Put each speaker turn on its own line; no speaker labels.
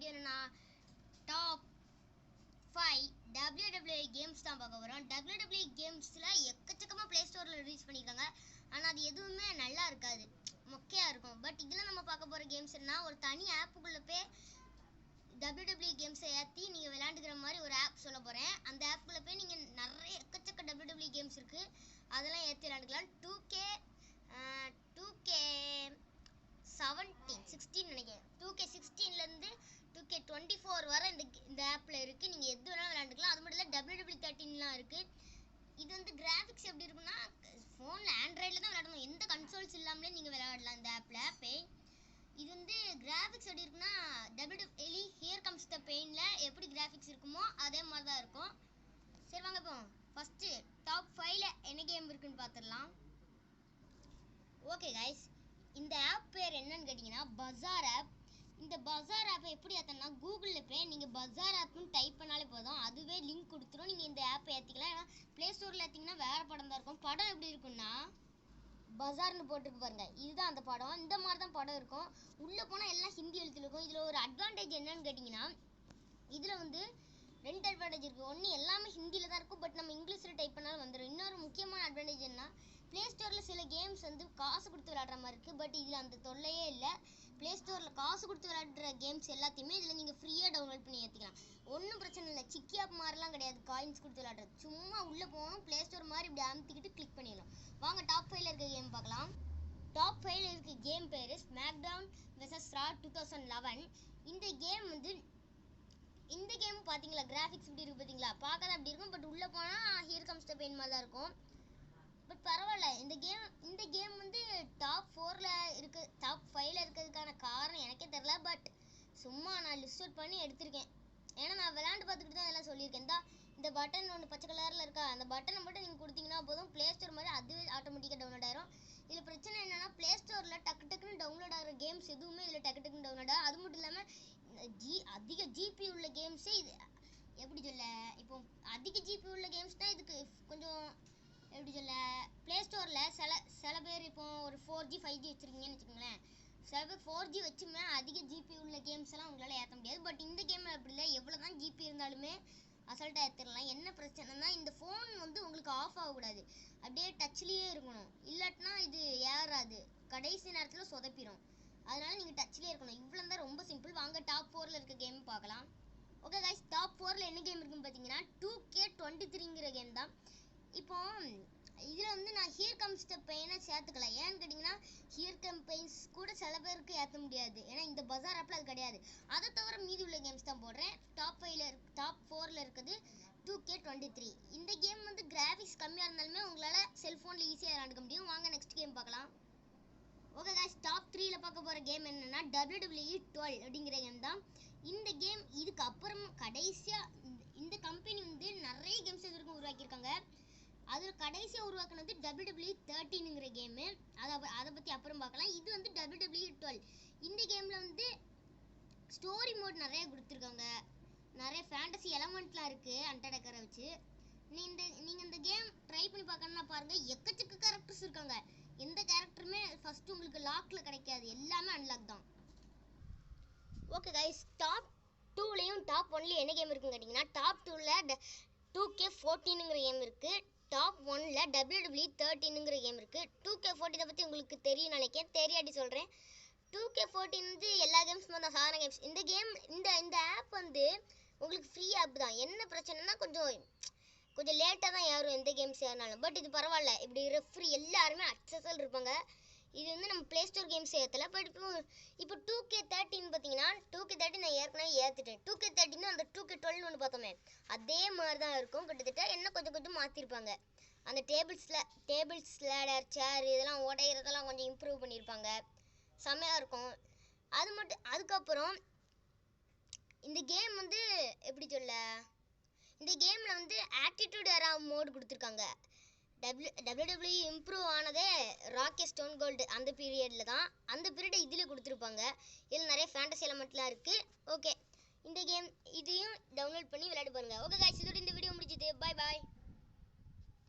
Video என்னன்னா top 5 WWE games தான் பார்க்க போகிறோம். WWE கேம்ஸில் எக்கச்சக்கமாக ப்ளே ஸ்டோரில் ரிலீஸ் பண்ணியிருக்காங்க. ஆனால் அது எதுவுமே நல்லா இருக்காது, மொக்கையாக இருக்கும். பட் இதில் நம்ம பார்க்க போகிற கேம்ஸ் என்ன, ஒரு தனி ஆப்புக்குள்ளே போய் WWE கேம்ஸை ஏற்றி நீங்கள் விளையாண்டுக்கிற மாதிரி ஒரு ஆப் சொல்ல போகிறேன். அந்த ஆப்புக்குள்ளே போய் நீங்கள் நிறைய எக்கச்சக்க WWE கேம்ஸ் இருக்குது, அதெல்லாம் ஏற்றி விளையாண்டுக்கலாம். 2K16 நினைக்கிறேன். 2K16லேருந்து 2K24 வரை இந்த ஆப்பில் இருக்குது. நீங்கள் எது வேணாலும் விளையாண்டுக்கலாம். அது மட்டும் இல்லை, WWE13லாம் இருக்குது. இது வந்து கிராஃபிக்ஸ் எப்படி இருக்குன்னா, ஃபோனில் ஆண்ட்ராய்டில் தான் விளையாடணும், எந்த கன்சோல்ஸ் இல்லாமலே நீங்கள் விளையாடலாம் இந்த ஆப்பில் போய். இது வந்து கிராஃபிக்ஸ் எப்படி இருக்குன்னா, WWE ஹியர் கம்ஸ் த பெயினில் எப்படி கிராஃபிக்ஸ் இருக்குமோ அதே மாதிரி தான் இருக்கும். சரி வாங்க, இப்போ ஃபஸ்ட்டு டாப் 5ல் என்ன கேம் இருக்குன்னு பார்த்துடலாம். ஓகே கைஸ், இந்த ஆப் பேர் என்னன்னு கேட்டிங்கன்னா பஜார் ஆப். இந்த பஜார் ஆப்பை எப்படி ஏற்றனா, கூகுளில் போய் நீங்கள் பஜார் ஆப்னு டைப் பண்ணாலே போதும், அதுவே லிங்க் கொடுத்துரும். நீங்கள் இந்த ஆப்பை ஏற்றிக்கலாம். ஏன்னா ப்ளே ஸ்டோரில் ஏற்றிங்கன்னா வேறு படம் தான் இருக்கும். படம் எப்படி இருக்குன்னா, பஜார்னு போட்டிருக்கு பாருங்க, இதுதான் அந்த படம். இந்த மாதிரி தான் படம் இருக்கும். உள்ளே போனால் எல்லாம் ஹிந்தி எழுத்துல இருக்கும். இதில் ஒரு அட்வான்டேஜ் என்னன்னு கேட்டிங்கன்னா, இதில் வந்து 2 அட்வான்டேஜ் இருக்குது. ஒன்று எல்லாமே ஹிந்தியில் தான் இருக்கும், பட் நம்ம இங்கிலீஷில் டைப் பண்ணாலும் வந்துடும். இன்னொரு முக்கியமான அட்வான்டேஜ் என்ன, ப்ளே ஸ்டோரில் சில கேம்ஸ் வந்து காசு கொடுத்து விளையாடுற மாதிரி இருக்குது. பட் இதில் அந்த தொல்லையே இல்லை. ப்ளே ஸ்டோரில் காசு கொடுத்து விளையாடுற கேம்ஸ் எல்லாத்தையுமே இதில் நீங்கள் ஃப்ரீயாக டவுன்லோட் பண்ணி ஏற்றிக்கலாம். ஒன்றும் பிரச்சனை இல்லை. சிக்கி ஆப் மாதிரிலாம் கிடையாது காயின்ஸ் கொடுத்து விளையாடுறது. சும்மா உள்ளே போகணும், ப்ளே ஸ்டோர் மாதிரி இப்படி அமுத்திக்கிட்டு கிளிக் பண்ணிடலாம். வாங்க டாப் 5ல் இருக்க கேம் பார்க்கலாம். டாப் 5ல் இருக்க கேம் பேர் ஸ்மாக்டவுன் வெர்சஸ் ரா 2011. இந்த கேம் பார்த்தீங்களா, கிராஃபிக்ஸ் இப்படி இருக்குது பார்த்தீங்களா, பார்க்க தான் அப்படி இருக்கும். பட் உள்ளே போனால் ஹியர் கம்ஸ் த பெயின் மாதிரி தான் இருக்கும். பட் பரவாயில்ல, இந்த கேம் வந்து டாப் 5ல் இருக்கிறதுக்கான காரணம் எனக்கே தெரில. பட் சும்மா நான் லிஸ்ட் அவுட் பண்ணி எடுத்திருக்கேன். ஏன்னா நான் விளையாண்டு பார்த்துக்கிட்டு தான் இதெல்லாம் சொல்லியிருக்கேன். இந்த பட்டன் ஒன்று பச்சை கலரில் இருக்கா, அந்த பட்டனை மட்டும் நீங்கள் கொடுத்தீங்கன்னா போதும், ப்ளே ஸ்டோர் மாதிரி அதுவே ஆட்டோமேட்டிக்காக டவுன்லோட் ஆயிரும். இதில் பிரச்சனை என்னென்னா, ப்ளே ஸ்டோரில் டக்குன்னு டவுன்லோட் ஆகிற கேம்ஸ் எதுவுமே இதில் டக்குன்னு டவுன்லோட் ஆகும். அது மட்டும் இல்லாமல் அதிக ஜிபி உள்ள கேம்ஸே இது எப்படி சொல்ல, இப்போ அதிக ஜிபி உள்ள கேம்ஸ் தான் இதுக்கு கொஞ்சம் எப்படி சொல்ல, ப்ளே ஸ்டோரில் சில பேர் இப்போ ஒரு 4G 5G வச்சுருக்கீங்கன்னு வச்சுக்கோங்களேன், சில பேர் 4G வச்சுமே அதிக ஜிபி உள்ள கேம்ஸ் எல்லாம் உங்களால் ஏற்ற முடியாது. பட் இந்த கேமில் அப்படி இல்லை, எவ்வளோ தான் ஜிபி இருந்தாலுமே அசால்ட்டாக ஏற்றிடலாம். என்ன பிரச்சனைனா, இந்த ஃபோன் வந்து உங்களுக்கு ஆஃப் ஆகக்கூடாது, அப்படியே டச்லேயே இருக்கணும். இல்லாட்டினா இது ஏறாது, கடைசி நேரத்தில் சொதப்பிடும். அதனால் நீங்கள் டச்லேயே இருக்கணும். இவ்வளோ தான், ரொம்ப சிம்பிள். வாங்க டாப் 4ல் இருக்க கேம் பார்க்கலாம். ஓகே கைஸ், டாப் 4ல் என்ன கேம் இருக்குன்னு பார்த்தீங்கன்னா 2K23ங்கிற கேம் தான். இப்போ இதில் வந்து நான் ஹியர் கம்ஸ் த பெயினை சேர்த்துக்கல. ஏன்னு கேட்டிங்கன்னா, ஹியர் கம் பெயின்ஸ் கூட சில பேருக்கு ஏற்ற முடியாது, ஏன்னா இந்த பஜார் ஆப்பில் அது கிடையாது. அதை தவிர மீதி உள்ள கேம்ஸ் தான் போடுறேன். டாப் 4ல் இருக்குது 2K23. இந்த கேம் வந்து கிராஃபிக்ஸ் கம்மியாக இருந்தாலுமே உங்களால் செல்ஃபோனில் ஈஸியாக விளையாண்டுக்க முடியும். வாங்க நெக்ஸ்ட் கேம் பார்க்கலாம். ஓகே கைஸ், டாப் 3ல் பார்க்க போகிற கேம் என்னென்னா WWE12 அப்படிங்கிற கேம் தான். இந்த கேம் இதுக்கு அப்புறம் கடைசியாக இந்த கம்பெனி வந்து நிறைய கேம்ஸ் இது வரைக்கும் உருவாக்கியிருக்காங்க. அதில் கடைசியாக உருவாக்குனது WWE13ங்கிற கேமு. அதை பற்றி அப்புறம் பார்க்கலாம். இது வந்து WWE12. இந்த கேமில் வந்து ஸ்டோரி மோட் நிறைய கொடுத்துருக்காங்க, நிறைய ஃபேண்டசி எலமெண்ட்லாம் இருக்குது அண்டர்டேக்கரை வச்சு. நீங்கள் இந்த கேம் ட்ரை பண்ணி பார்க்கணுன்னா பாருங்கள், எக்கச்சக்க கேரக்டர்ஸ் இருக்காங்க. எந்த கேரக்டருமே ஃபஸ்ட்டு உங்களுக்கு லாக்கில் கிடைக்காது, எல்லாமே அன்லாக் தான். ஓகே கைஸ், டாப் 2லையும் டாப் 1லையும் என்ன கேம் இருக்குன்னு கேட்டிங்கன்னா, டாப் 2ல் 2K14ங்கிற கேம் இருக்குது. டாப் 1ல் WWE13ங்கிற கேம் இருக்குது. 2K14 பற்றி உங்களுக்கு தெரியும் நினைக்கிறேன், தெரியாட்டி சொல்கிறேன். 2K14 வந்து எல்லா கேம்ஸுமே தான், சாதாரண கேம்ஸ். இந்த ஆப் வந்து உங்களுக்கு ஃப்ரீ ஆப் தான். என்ன பிரச்சனைனா, கொஞ்சம் லேட்டாக தான் ஏறும் எந்த கேம்ஸ் ஏறினாலும். பட் இது பரவாயில்ல, இப்படி ரெஃப்ரி எல்லாருமே அக்சஸில் இருப்பாங்க. இது வந்து நம்ம ப்ளே ஸ்டோர் கேம்ஸ் ஏற்றலை. பட் இப்போ 2K13 பார்த்தீங்கன்னா, 2K13 நான் ஏற்கனவே ஏற்றுட்டேன். 2K13 அந்த 2K12 ஒன்று பார்த்தோமே, அதே மாதிரி தான் இருக்கும் கிட்டத்தட்ட. என்ன கொஞ்சம் மாற்றிருப்பாங்க. அந்த டேபிள்ஸ் லேடர் சேர் இதெல்லாம் உடையிறதெல்லாம் கொஞ்சம் இம்ப்ரூவ் பண்ணியிருப்பாங்க, செம்மையாக இருக்கும். அதுக்கப்புறம் இந்த கேம் வந்து எப்படி சொல்ல, இந்த கேமில் வந்து ஆட்டிடியூட் எரா மோடு கொடுத்துருக்காங்க. WWE இம்ப்ரூவ் ஆனதே ராக்கெட் ஸ்டோன் கோல்டு அந்த பீரியடில் தான். அந்த பீரியடை இதில் கொடுத்துருப்பாங்க. இதில் நிறைய ஃபேண்டசி எலமெண்ட்லாம் இருக்குது. ஓகே, இந்த கேம் இதையும் டவுன்லோட் பண்ணி விளையாட பாருங்கள். ஓகே கைஸ், இதோட இந்த வீடியோ முடிஞ்சுது. பாய் பாய்.